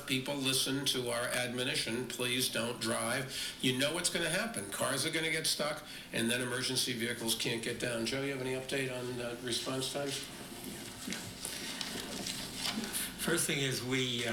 people listen to our admonition, please don't drive. You know what's going to happen. Cars are going to get stuck, and then emergency vehicles can't get down. Joe, you have any update on response times? First thing is we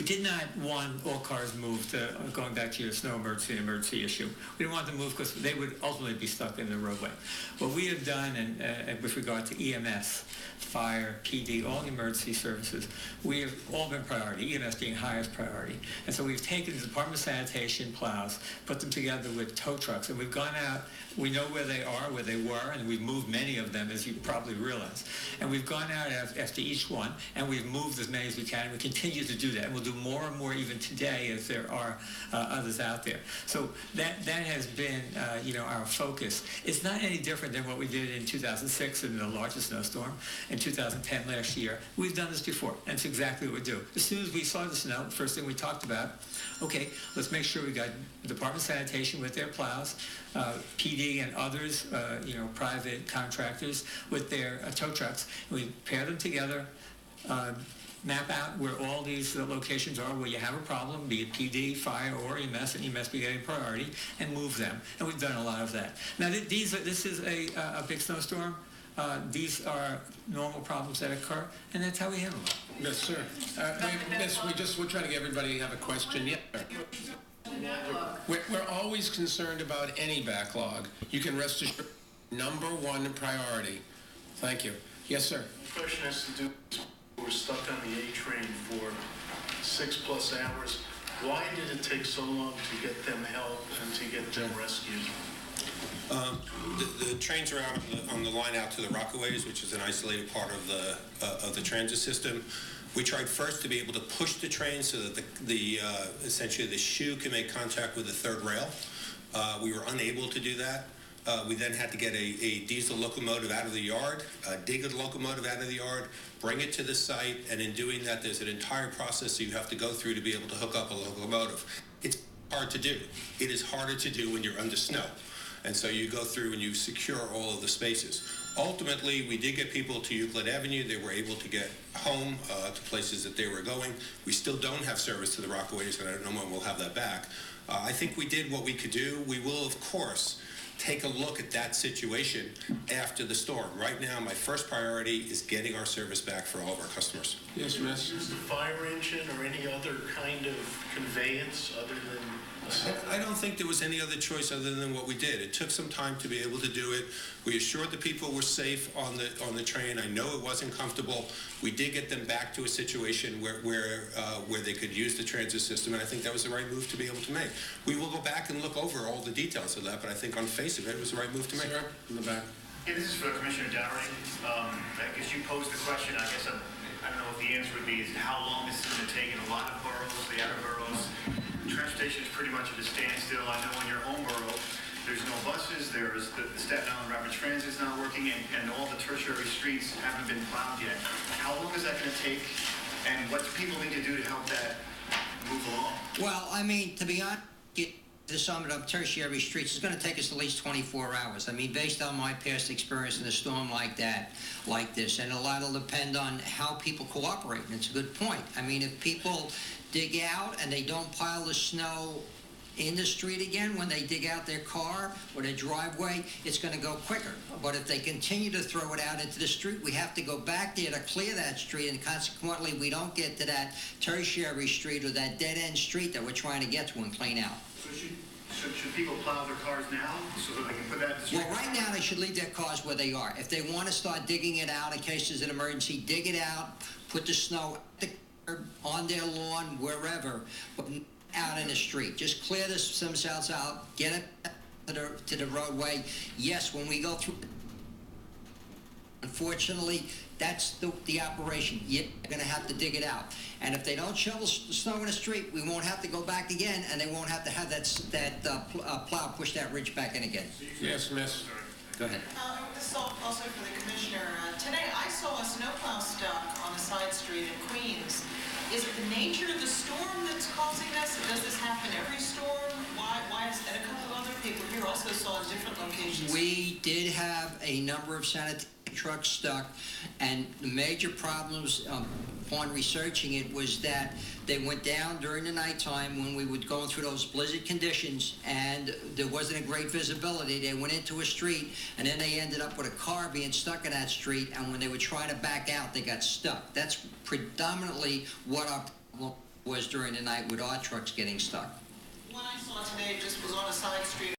did not want all cars moved, going back to your snow emergency issue. We didn't want them moved because they would ultimately be stuck in the roadway. What we have done, and with regard to EMS, fire, PD, all the emergency services, we have all been priority, EMS being highest priority. And so we've taken the Department of Sanitation plows, put them together with tow trucks, and we've gone out, we know where they are, where they were, and we've moved many of them, as you probably realize. And we've gone out after each one, and we've moved as many as we can, and we continue to do that. And we'll do more and more even today as there are others out there. So that has been, our focus. It's not any different than what we did in 2006 in the largest snowstorm, in 2010 last year. We've done this before, and it's exactly what we do. As soon as we saw the snow, the first thing we talked about, okay, let's make sure we got Department of Sanitation with their plows, PD and others, private contractors with their tow trucks. And we pair them together, map out where all these locations are where you have a problem, be it PD, fire, or EMS, and EMS be getting priority, and move them. And we've done a lot of that. Now, this is a big snowstorm. These are normal problems that occur, and that's how we handle them. Yes, sir. We're trying to get everybody to have a question. Yeah. We're always concerned about any backlog. You can rest assured, number one priority. Thank you. Yes, sir. The question has to do with we're stuck on the A train for 6+ hours. Why did it take so long to get them help and to get them rescued? The trains are out on the line out to the Rockaways, which is an isolated part of the transit system. We tried first to be able to push the train so that essentially the shoe can make contact with the third rail. We were unable to do that. We then had to get a diesel locomotive out of the yard, dig the locomotive out of the yard, bring it to the site, and in doing that, there's an entire process that you have to go through to be able to hook up a locomotive. It's hard to do. It is harder to do when you're under snow. And so you go through and you secure all of the spaces. Ultimately, we did get people to Euclid Avenue. They were able to get home to places that they were going. We still don't have service to the Rockaways, and I don't know when we'll have that back. I think we did what we could do. We will, of course, take a look at that situation after the storm. Right now, my first priority is getting our service back for all of our customers. Yes, miss. Is the fire engine or any other kind of conveyance other than I don't think there was any other choice other than what we did. It took some time to be able to do it. We assured the people were safe on the train. I know it wasn't comfortable. We did get them back to a situation where they could use the transit system, and I think that was the right move to be able to make. We will go back and look over all the details of that, but I think on the face of it, it was the right move to make. Sir, in the back. Yeah, this is for Commissioner Dowring. I guess you posed the question. I guess I don't know if the answer would be is how long this is going to take in a lot of boroughs, the outer boroughs. Transportation is pretty much at a standstill. I know in your home borough, there's no buses. There's the Staten Island Rapid Transit is not working, and all the tertiary streets haven't been plowed yet. How long is that going to take, and what do people need to do to help that move along? Well, I mean, to be honest, the summit of tertiary streets is going to take us at least 24 hours. I mean, based on my past experience in a storm like this, and a lot will depend on how people cooperate, and it's a good point. I mean, if people dig out and they don't pile the snow in the street again when they dig out their car or their driveway, it's going to go quicker. But if they continue to throw it out into the street, we have to go back there to clear that street, and consequently we don't get to that tertiary street or that dead-end street that we're trying to get to and clean out. So should people plow their cars now so that they can put that in the street? Well, right now they should leave their cars where they are. If they want to start digging it out in case there's an emergency, dig it out, put the snow on their lawn, wherever, but out in the street. Just clear themselves out, get it to the roadway. Yes, when we go through, unfortunately, that's the operation. You're going to have to dig it out. And if they don't shovel snow in the street, we won't have to go back again, and they won't have to have that plow push that ridge back in again. Yes, miss. Go ahead. This is also for the commissioner. Today I saw a snowplow stuck on a side street in Queens. Is it the nature of the storm that's causing this? Does this happen every storm? Why is that? A couple of other people here also saw in different locations. We did have a number of sanitary trucks stuck, and the major problems upon researching it was that they went down during the nighttime when we would go through those blizzard conditions, and there wasn't a great visibility. They went into a street, and then they ended up with a car being stuck in that street, and when they would try to back out, they got stuck. That's predominantly what our problem was during the night with our trucks getting stuck. One I saw today just was on a side street